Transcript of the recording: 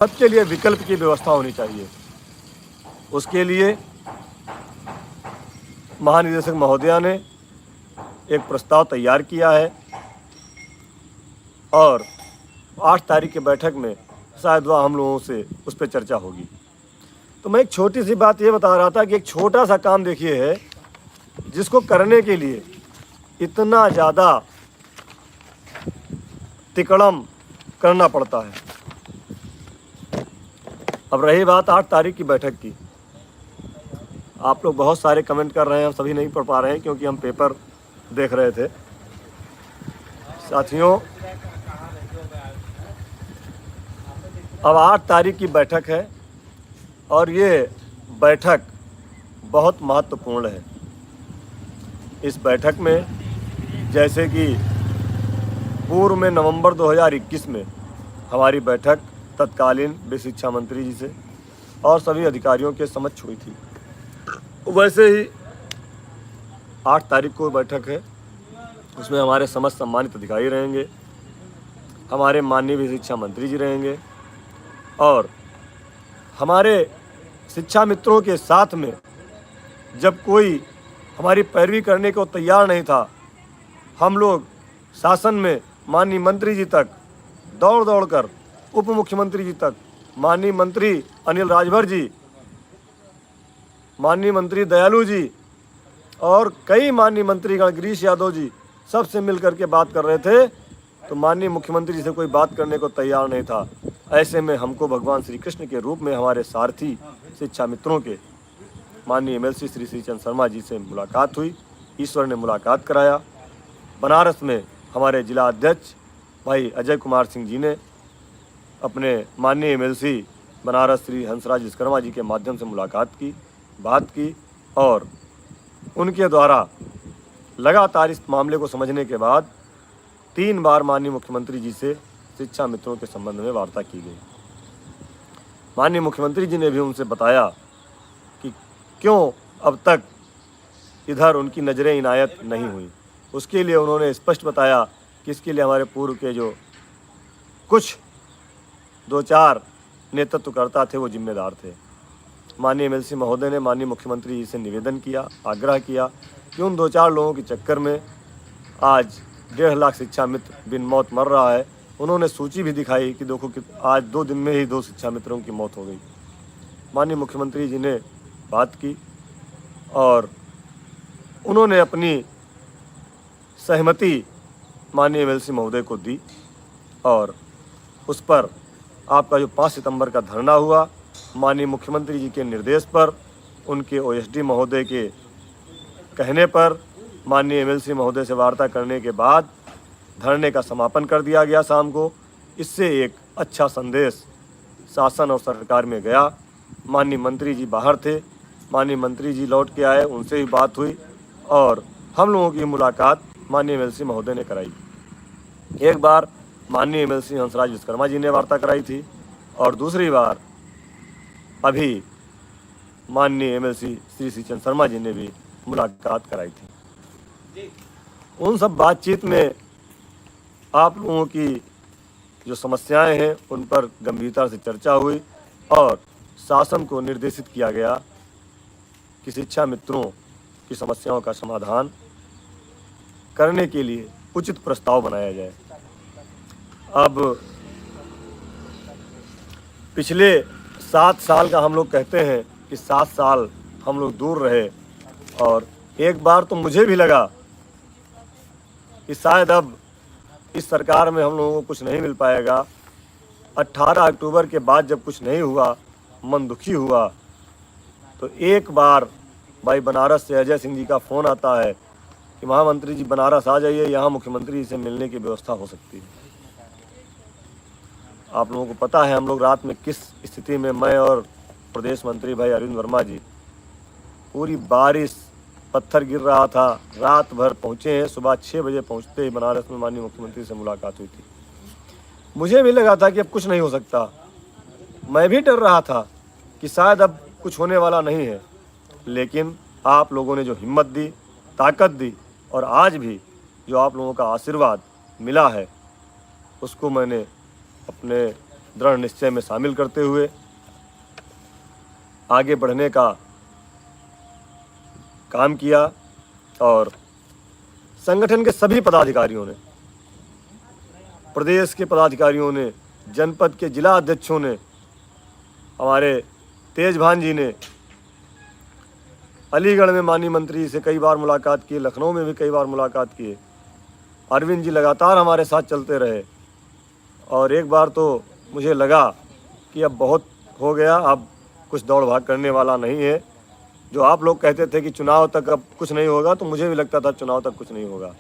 सबके लिए विकल्प की व्यवस्था होनी चाहिए। उसके लिए महानिदेशक महोदया ने एक प्रस्ताव तैयार किया है और 8 तारीख की बैठक में शायद वह हम लोगों से उस पर चर्चा होगी। तो मैं एक छोटी सी बात ये बता रहा था कि एक छोटा सा काम देखिए है जिसको करने के लिए इतना ज़्यादा तिकड़म करना पड़ता है। अब रही बात 8 तारीख की बैठक की, आप लोग बहुत सारे कमेंट कर रहे हैं, हम सभी नहीं पढ़ पा रहे हैं क्योंकि हम पेपर देख रहे थे। साथियों, अब 8 तारीख की बैठक है और ये बैठक बहुत महत्वपूर्ण है। इस बैठक में जैसे कि पूर्व में नवंबर 2021 में हमारी बैठक तत्कालीन वित्त शिक्षा मंत्री जी से और सभी अधिकारियों के समक्ष हुई थी, वैसे ही 8 तारीख को बैठक है। उसमें हमारे समस्त सम्मानित अधिकारी रहेंगे, हमारे माननीय वित्त शिक्षा मंत्री जी रहेंगे और हमारे शिक्षा मित्रों के साथ में जब कोई हमारी पैरवी करने को तैयार नहीं था, हम लोग शासन में माननीय मंत्री जी तक दौड़ दौड़ कर, उप मुख्यमंत्री जी तक, माननीय मंत्री अनिल राजभर जी, माननीय मंत्री दयालु जी और कई माननीय मंत्रीगण गिरीश यादव जी सबसे मिल करके बात कर रहे थे। तो माननीय मुख्यमंत्री जी से कोई बात करने को तैयार नहीं था। ऐसे में हमको भगवान श्री कृष्ण के रूप में हमारे सारथी शिक्षा मित्रों के माननीय एमएलसी श्री श्रीचंद शर्मा जी से मुलाकात हुई। ईश्वर ने मुलाकात कराया। बनारस में हमारे जिला अध्यक्ष भाई अजय कुमार सिंह जी ने अपने माननीय एमएलसी बनारस श्री हंसराज विश्वकर्मा जी के माध्यम से मुलाकात की, बात की और उनके द्वारा लगातार इस मामले को समझने के बाद 3 बार माननीय मुख्यमंत्री जी से शिक्षा मित्रों के संबंध में वार्ता की गई। माननीय मुख्यमंत्री जी ने भी उनसे बताया कि क्यों अब तक इधर उनकी नज़रें इनायत नहीं हुई। उसके लिए उन्होंने स्पष्ट बताया कि इसके लिए हमारे पूर्व के जो कुछ 2-4 नेतृत्वकर्ता थे वो जिम्मेदार थे। माननीय एमएलसी महोदय ने माननीय मुख्यमंत्री जी से निवेदन किया, आग्रह किया कि उन 2-4 लोगों के चक्कर में आज 1.5 लाख शिक्षा मित्र बिन मौत मर रहा है। उन्होंने सूची भी दिखाई कि देखो कि आज 2 दिन में ही 2 शिक्षा मित्रों की मौत हो गई। माननीय मुख्यमंत्री जी ने बात की और उन्होंने अपनी सहमति माननीय एमएलसी महोदय को दी और उस पर आपका जो 5 सितंबर का धरना हुआ, माननीय मुख्यमंत्री जी के निर्देश पर, उनके ओएसडी महोदय के कहने पर, माननीय एमएलसी महोदय से वार्ता करने के बाद धरने का समापन कर दिया गया शाम को। इससे एक अच्छा संदेश शासन और सरकार में गया। माननीय मंत्री जी बाहर थे, माननीय मंत्री जी लौट के आए, उनसे भी बात हुई और हम लोगों की मुलाकात माननीय एमएलसी महोदय ने कराई। एक बार माननीय एमएलसी हंसराज विश्वकर्मा जी ने वार्ता कराई थी और दूसरी बार अभी माननीय एमएलसी श्री श्रीचंद शर्मा जी ने भी मुलाकात कराई थी। उन सब बातचीत में आप लोगों की जो समस्याएं हैं उन पर गंभीरता से चर्चा हुई और शासन को निर्देशित किया गया कि शिक्षा मित्रों की समस्याओं का समाधान करने के लिए उचित प्रस्ताव बनाया जाए। अब पिछले 7 साल का हम लोग कहते हैं कि 7 साल हम लोग दूर रहे और एक बार तो मुझे भी लगा कि शायद अब इस सरकार में हम लोगों को कुछ नहीं मिल पाएगा। 18 अक्टूबर के बाद जब कुछ नहीं हुआ, मन दुखी हुआ, तो एक बार भाई बनारस से अजय सिंह जी का फ़ोन आता है कि महामंत्री जी बनारस आ जाइए, यहाँ मुख्यमंत्री जी से मिलने की व्यवस्था हो सकती है। आप लोगों को पता है हम लोग रात में किस स्थिति में, मैं और प्रदेश मंत्री भाई अरविंद वर्मा जी, पूरी बारिश, पत्थर गिर रहा था, रात भर पहुँचे हैं। सुबह 6 बजे पहुँचते ही बनारस में माननीय मुख्यमंत्री से मुलाकात हुई थी। मुझे भी लगा था कि अब कुछ नहीं हो सकता। मैं भी डर रहा था कि शायद अब कुछ होने वाला नहीं है, लेकिन आप लोगों ने जो हिम्मत दी, ताकत दी और आज भी जो आप लोगों का आशीर्वाद मिला है, उसको मैंने अपने दृढ़ निश्चय में शामिल करते हुए आगे बढ़ने का काम किया। और संगठन के सभी पदाधिकारियों ने, प्रदेश के पदाधिकारियों ने, जनपद के जिला अध्यक्षों ने, हमारे तेजभान जी ने, अलीगढ़ में माननीय मंत्री से कई बार मुलाकात की, लखनऊ में भी कई बार मुलाकात की। अरविंद जी लगातार हमारे साथ चलते रहे और एक बार तो मुझे लगा कि अब बहुत हो गया, अब कुछ दौड़ भाग करने वाला नहीं है। जो आप लोग कहते थे कि चुनाव तक अब कुछ नहीं होगा, तो मुझे भी लगता था चुनाव तक कुछ नहीं होगा।